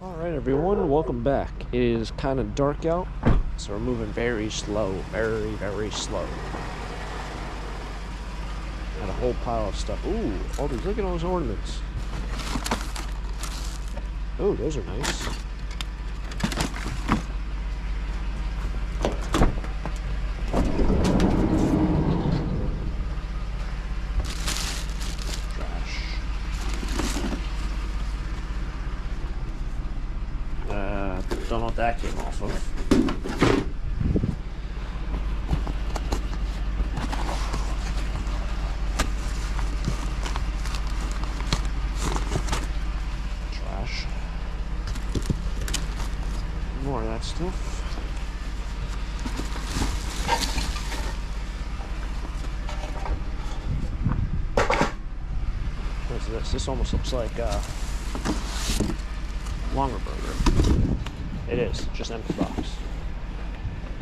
Alright everyone, welcome back. It is kind of dark out, so we're moving very slow, very slow. Got a whole pile of stuff. Ooh, all these, look at all those ornaments. Oh, those are nice. Don't know what that came off of. Trash. More of that stuff. What's this? This almost looks like Longer Burger. It is, just an empty box.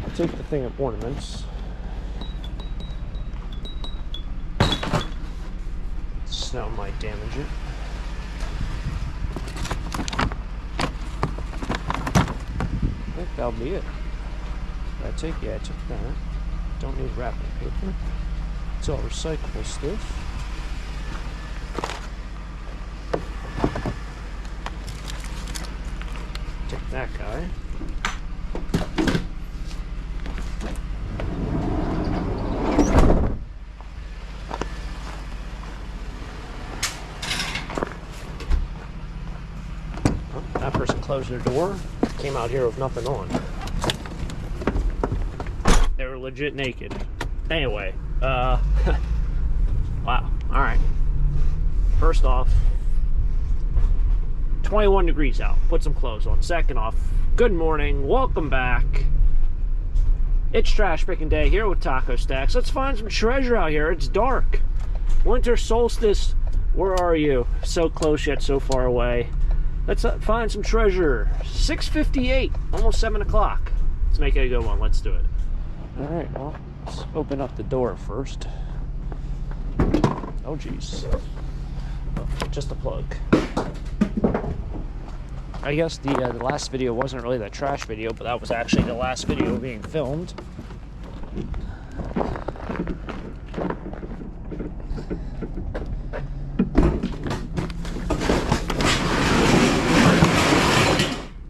I'll take the thing of ornaments. Snow might damage it. I think that'll be it. Did I take? Yeah, I took that. Don't need wrapping paper. It's all recyclable stuff. That guy. Oh, that person closed their door, came out here with nothing on. They were legit naked. Anyway, wow, alright. First off, 21 degrees out. Put some clothes on. Second off, good morning. Welcome back. It's trash picking day here with Taco Stacks. Let's find some treasure out here. It's dark. Winter solstice. Where are you? So close yet so far away. Let's find some treasure. 6:58. Almost 7 o'clock. Let's make it a good one. Let's do it. Alright, well, let's open up the door first. Oh, geez. Oh, just a plug. I guess the last video wasn't really the trash video, but that was actually the last video being filmed.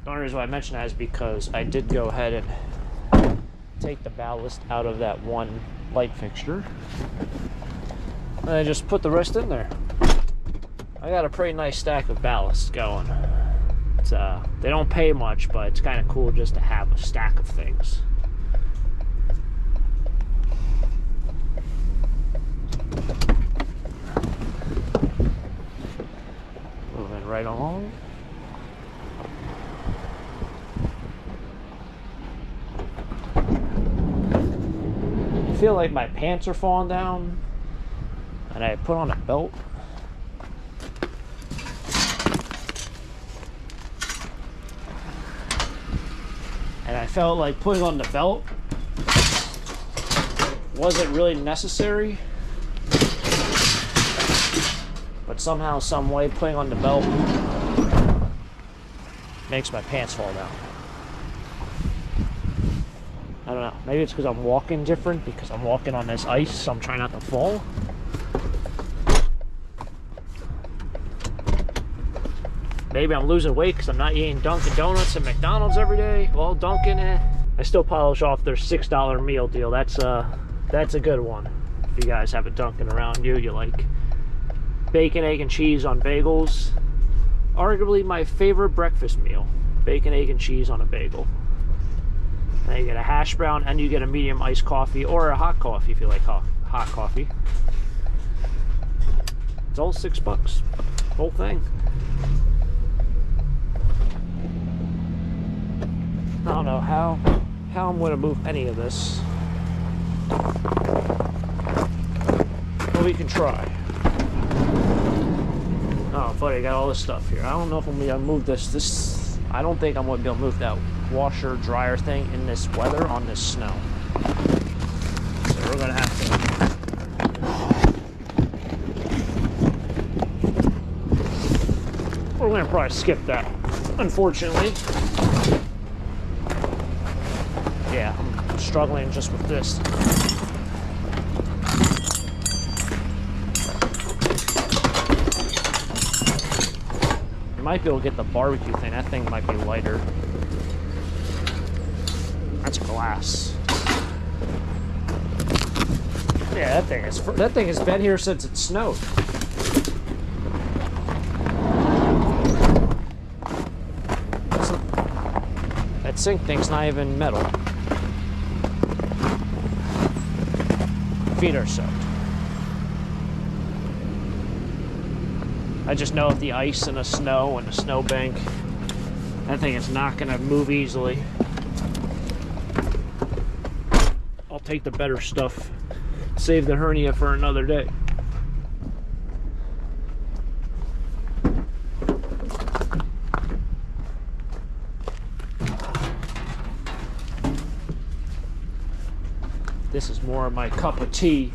The only reason why I mention that is because I did go ahead and take the ballast out of that one light fixture. And I just put the rest in there. I got a pretty nice stack of ballast going. They don't pay much, but it's kind of cool just to have a stack of things. Moving right along. I feel like my pants are falling down, and I put on a belt. And I felt like putting on the belt wasn't really necessary. But somehow, some way, putting on the belt makes my pants fall down. I don't know. Maybe it's because I'm walking different, because I'm walking on this ice, so I'm trying not to fall. Maybe I'm losing weight because I'm not eating Dunkin' Donuts and McDonald's every day. Well, Dunkin', I still polish off their $6 meal deal. That's a good one. If you guys have a Dunkin' around you, you like bacon, egg, and cheese on bagels. Arguably my favorite breakfast meal. Bacon, egg, and cheese on a bagel. And you get a hash brown, and you get a medium iced coffee, or a hot coffee if you like hot coffee. It's all $6. Whole thing. I don't know how I'm going to move any of this. But we can try. Oh, buddy, I got all this stuff here. I don't know if I'm going to move this. I don't think I'm going to be able to move that washer dryer thing in this weather on this snow. So we're going to have to. We're going to probably skip that. unfortunately. Yeah, I'm struggling just with this. You might be able to get the barbecue thing. That thing might be lighter. That's glass. Yeah, that thing has been here since it snowed. That sink thing's not even metal. Feet are soaked. I just know if the ice and the snow and the snowbank, that thing is not going to move easily. I'll take the better stuff. Save the hernia for another day. This is more of my cup of tea.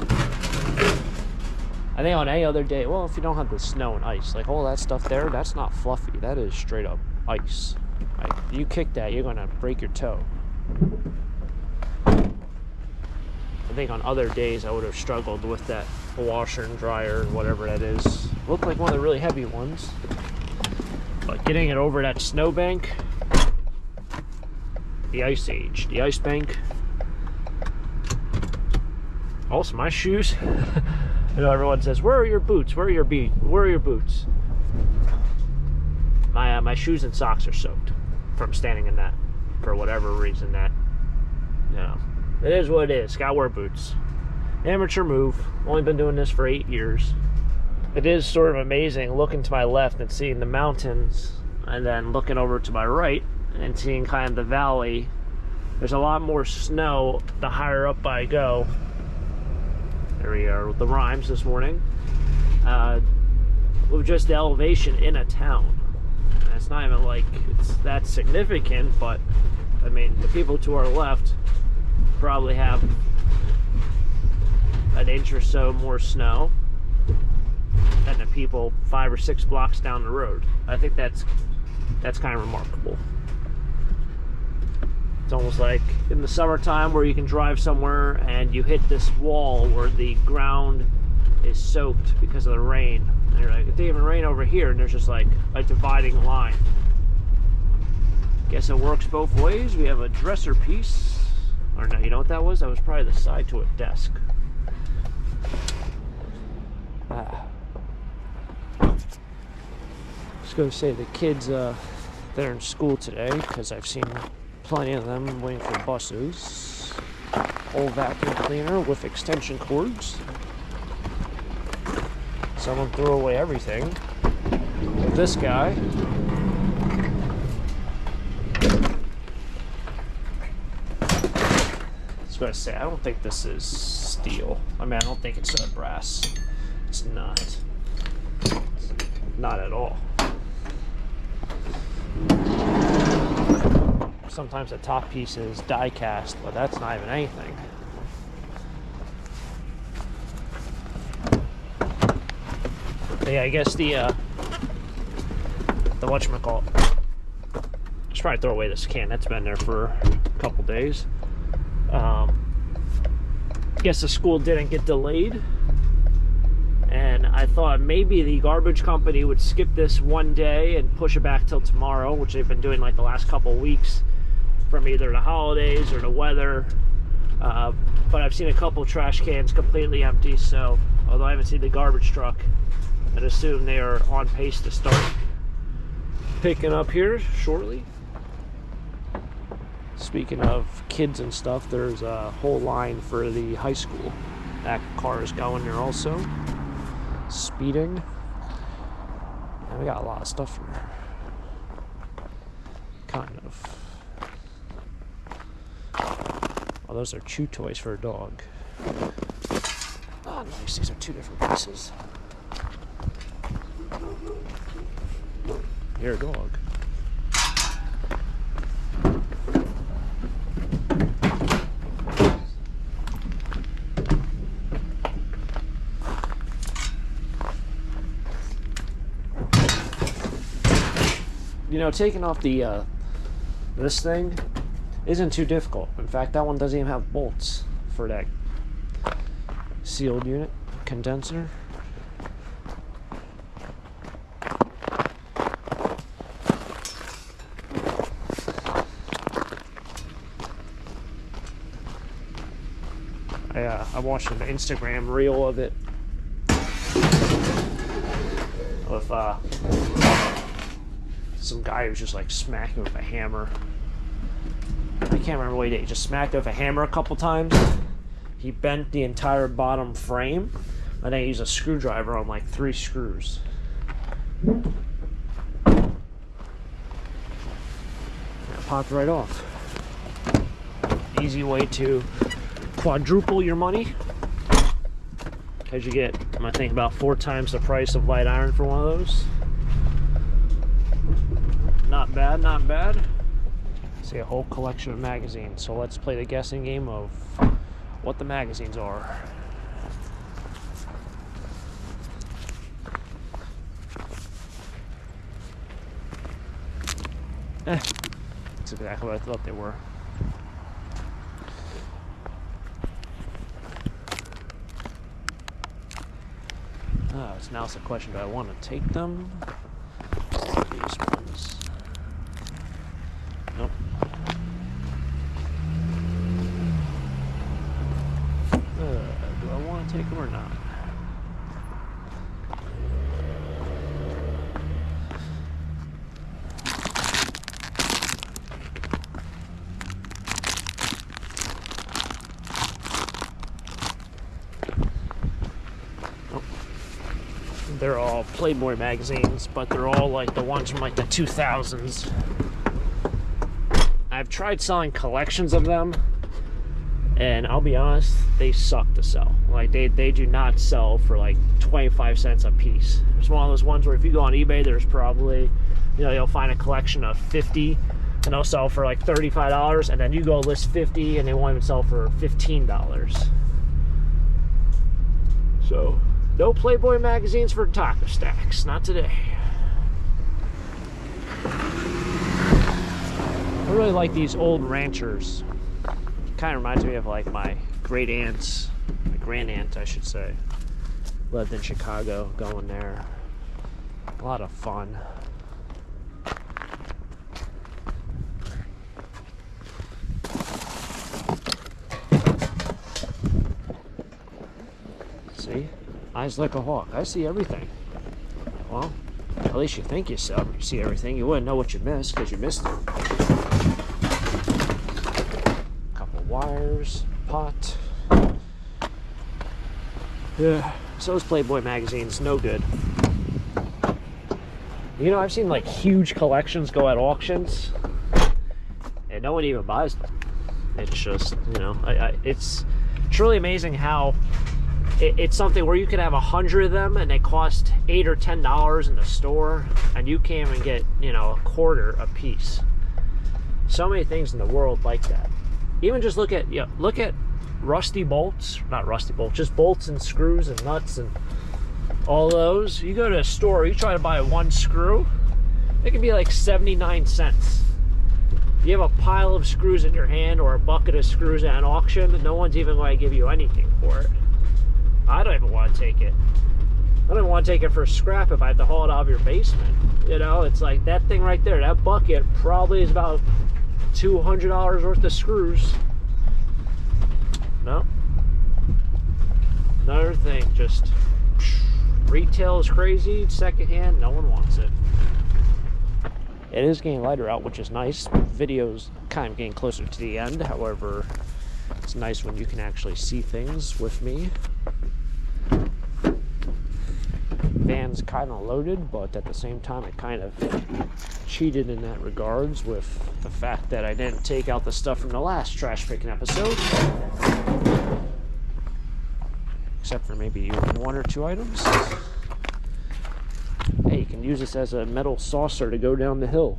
I think on any other day, well, if you don't have the snow and ice, like all that stuff there, that's not fluffy. That is straight up ice. Like, you kick that, you're gonna break your toe. I think on other days I would have struggled with that washer and dryer, whatever that is. Looked like one of the really heavy ones. But getting it over that snowbank, the ice age, the ice bank. Also, my shoes. You know, everyone says, "Where are your boots? Where are your boots?" My shoes and socks are soaked from standing in that for whatever reason. That, you know, it is what it is. Gotta wear boots. Amateur move. Only been doing this for 8 years. It is sort of amazing looking to my left and seeing the mountains, and then looking over to my right and seeing kind of the valley. There's a lot more snow the higher up I go. There we are with the rhymes this morning. With just the elevation in a town. And it's not even like it's that significant, but I mean, the people to our left probably have an inch or so more snow than the people 5 or 6 blocks down the road. I think that's kind of remarkable. It's almost like in the summertime where you can drive somewhere and you hit this wall where the ground is soaked because of the rain. And you're like, it didn't even rain over here, and there's just like a dividing line. Guess it works both ways. We have a dresser piece. Or no, you know what that was? That was probably the side to a desk. Just gonna say the kids, they're in school today because I've seen plenty of them waiting for buses. Old vacuum cleaner with extension cords. Someone threw away everything. But this guy, I was gonna say, I don't think this is steel. I mean, I don't think it's brass. It's not. Not at all. Sometimes the top piece is die cast, but that's not even anything. But yeah, I guess the whatchamacallit. Just try to throw away this can. That's been there for a couple days. I guess the school didn't get delayed, and I thought maybe the garbage company would skip this one day and push it back till tomorrow, which they've been doing like the last couple weeks from either the holidays or the weather. But I've seen a couple trash cans completely empty, so although I haven't seen the garbage truck, I'd assume they are on pace to start picking up here shortly. Speaking of kids and stuff, there's a whole line for the high school. That car is going there also. Speeding. And we got a lot of stuff here. Kind of. Oh, those are chew toys for a dog. Oh, nice. These are 2 different pieces. You're a dog. You know, taking off the this thing isn't too difficult. In fact, that one doesn't even have bolts for that sealed unit condenser. I watched an Instagram reel of it with some guy who was just like smacking with a hammer. I can't remember what he did. He just smacked it with a hammer a couple times. He bent the entire bottom frame, and then he used a screwdriver on like 3 screws. That popped right off. Easy way to quadruple your money, because you get, I think, about 4 times the price of light iron for one of those. Not bad, not bad. See, a whole collection of magazines. So let's play the guessing game of what the magazines are. That's exactly what I thought they were. So now it's the question, do I want to take them? These ones. Nope. Do I want to take them or not? They're all Playboy magazines, but they're all like the ones from like the 2000s. I've tried selling collections of them, and I'll be honest, they suck to sell. Like they do not sell for like 25 cents a piece. It's one of those ones where if you go on eBay, there's probably, you know, you'll find a collection of 50 and they'll sell for like $35, and then you go list 50 and they won't even sell for $15. So no Playboy magazines for taco stacks, not today. I really like these old ranchers. Kind of reminds me of like my great aunts, my grand aunt I should say, lived in Chicago, going there. A lot of fun. See? Eyes like a hawk. I see everything. Well, at least you think you see everything. You wouldn't know what you missed because you missed it. Couple wires, pot. Yeah, so those Playboy magazines, no good. You know, I've seen like huge collections go at auctions, and no one even buys them. It's just, you know, it's truly amazing how it's something where you could have 100 of them and they cost $8 or $10 in the store, and you can't even get, you know, a quarter a piece. So many things in the world like that. Even just look at, look at rusty bolts, not rusty bolts, just bolts and screws and nuts and all those. You go to a store, you try to buy 1 screw, it can be like 79 cents. You have a pile of screws in your hand or a bucket of screws at an auction, no one's even going to give you anything for it. I don't even want to take it. I don't even want to take it for scrap if I have to haul it out of your basement. You know, it's like that thing right there, that bucket probably is about $200 worth of screws. No. Another thing, just retail is crazy, secondhand, no one wants it. It is getting lighter out, which is nice. Video's kind of getting closer to the end. However, it's nice when you can actually see things with me. Van's kind of loaded, but at the same time it kind of cheated in that regards with the fact that I didn't take out the stuff from the last trash picking episode, except for maybe 1 or 2 items. Hey, you can use this as a metal saucer to go down the hill.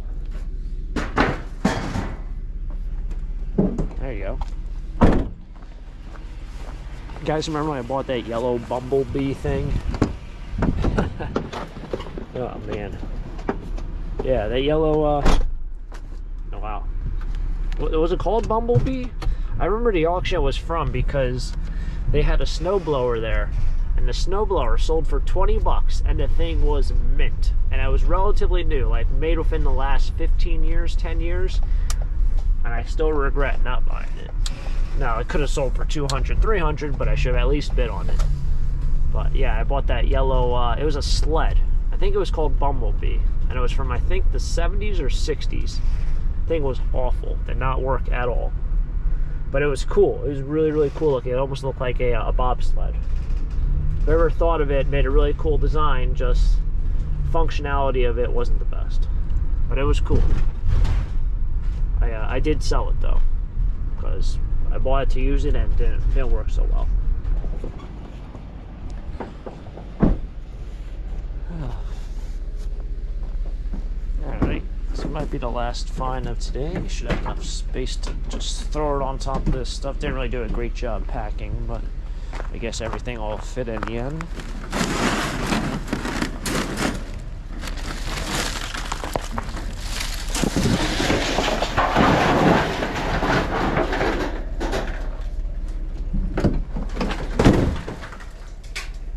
There you go. You guys remember when I bought that yellow bumblebee thing? Oh man. Yeah, that yellow, oh, wow. Was it called Bumblebee? I remember the auction it was from because they had a snowblower there, and the snowblower sold for 20 bucks, and the thing was mint. And it was relatively new, like made within the last 15 years, 10 years, and I still regret not buying it. Now, it could have sold for 200, 300, but I should have at least bid on it. But yeah, I bought that yellow, it was a sled. I think it was called Bumblebee, and it was from, I think, the 70s or 60s. Thing was awful, did not work at all, but it was cool. It was really, really cool looking. It almost looked like a bobsled. Whoever thought of it made a really cool design, just functionality of it wasn't the best, but it was cool. I did sell it though, because I bought it to use it and it didn't work so well. Alright, this might be the last find of today. Should have enough space to just throw it on top of this stuff. Didn't really do a great job packing, but I guess everything will fit in the end.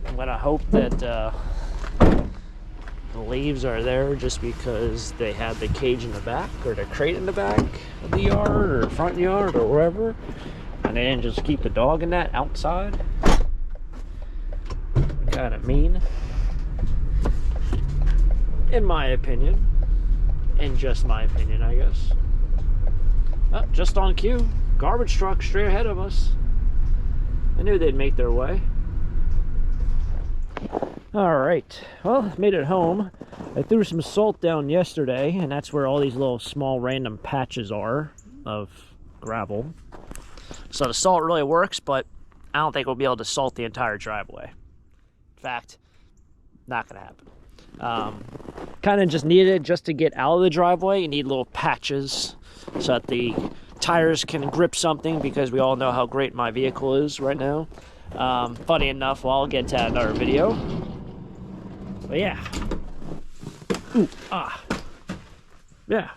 I'm gonna hope that the leaves are there just because they had the cage in the back or the crate in the back of the yard or front yard or wherever, and they didn't just keep the dog in that outside. Kind of mean, in my opinion, in just my opinion, I guess. Oh, just on cue, garbage truck straight ahead of us. I knew they'd make their way. Alright, well, made it home. I threw some salt down yesterday, and that's where all these little small random patches are of gravel. So the salt really works, but I don't think we'll be able to salt the entire driveway. In fact, not gonna happen. Kind of just needed it just to get out of the driveway. You need little patches so that the tires can grip something, because we all know how great my vehicle is right now. Funny enough, well, I'll get to that in another video. But yeah. Ooh, ah. Yeah.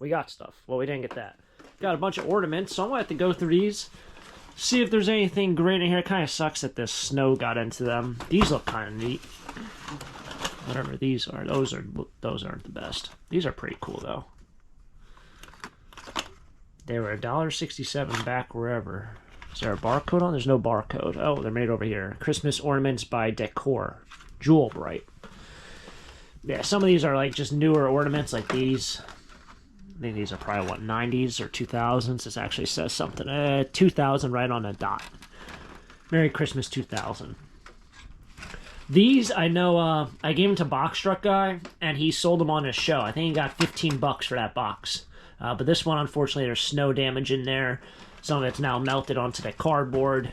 We got stuff. Well, we didn't get that. Got a bunch of ornaments, so I'm gonna have to go through these, see if there's anything great in here. It kind of sucks that this snow got into them. These look kind of neat. Whatever these are, those aren't the best. These are pretty cool though. They were $1.67 back wherever. Is there a barcode on? There's no barcode. Oh, they're made over here. Christmas ornaments by Decor. Jewel Bright. Yeah, some of these are like just newer ornaments like these. I think these are probably, what, 90s or 2000s. This actually says something. 2000 right on a dot. Merry Christmas 2000. These, I know, I gave them to Box Truck Guy, and he sold them on his show. I think he got 15 bucks for that box. But this one, unfortunately, there's snow damage in there. Some of it's now melted onto the cardboard.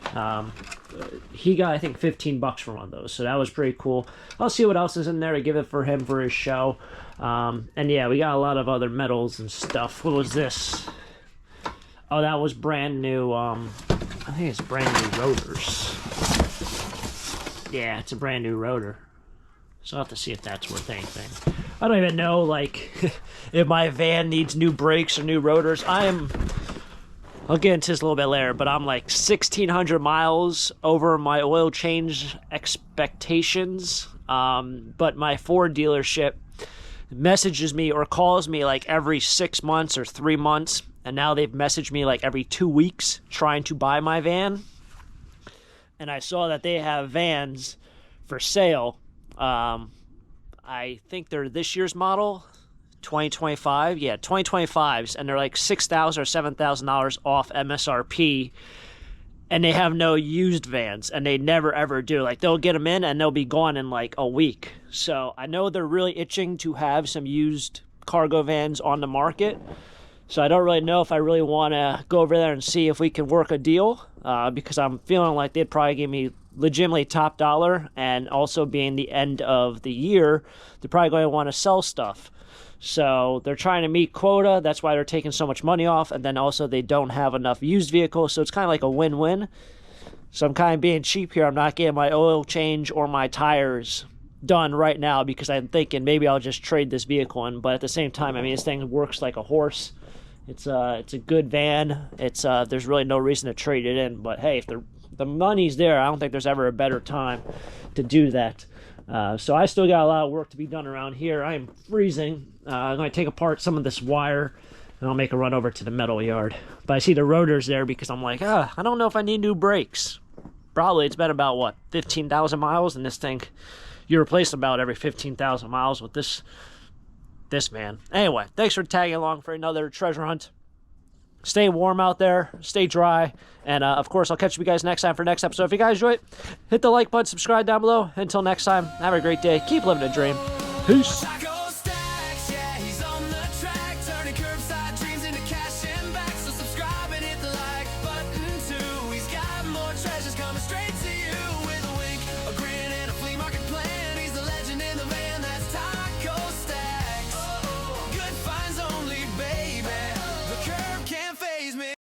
He got, I think, 15 bucks for one of those, so that was pretty cool. I'll see what else is in there to give it for him for his show. And yeah, we got a lot of other medals and stuff. What was this? Oh, that was brand new. I think it's brand new rotors. Yeah, it's a brand new rotor. So I'll have to see if that's worth anything. I don't even know, like, if my van needs new brakes or new rotors. I'll get into this a little bit later, but I'm like 1,600 miles over my oil change expectations. But my Ford dealership messages me or calls me like every 6 months or 3 months, and now they've messaged me like every 2 weeks trying to buy my van. And I saw that they have vans for sale. I think they're this year's model, 2025. Yeah, 2025s, and they're like $6,000 or $7,000 off MSRP. And they have no used vans, and they never ever do. Like, they'll get them in and they'll be gone in like a week. So I know they're really itching to have some used cargo vans on the market. So I don't really know if I really want to go over there and see if we can work a deal, because I'm feeling like they'd probably give me legitimately top dollar, and also being the end of the year, they're probably going to want to sell stuff. So they're trying to meet quota. That's why they're taking so much money off. And then also they don't have enough used vehicles. So it's kind of like a win-win. So I'm kind of being cheap here. I'm not getting my oil change or my tires done right now because I'm thinking maybe I'll just trade this vehicle in. But at the same time, I mean, this thing works like a horse. It's a good van. It's there's really no reason to trade it in. But hey, if the money's there, I don't think there's ever a better time to do that. So I still got a lot of work to be done around here. I am freezing. I'm going to take apart some of this wire, and I'll make a run over to the metal yard. But I see the rotors there because I'm like, I don't know if I need new brakes. Probably it's been about, what, 15,000 miles, and this thing, you replace about every 15,000 miles with this man. Anyway, thanks for tagging along for another treasure hunt. Stay warm out there, stay dry, and of course, I'll catch you guys next time for the next episode. If you guys enjoy it, hit the like button, subscribe down below. Until next time, have a great day. Keep living a dream. Peace.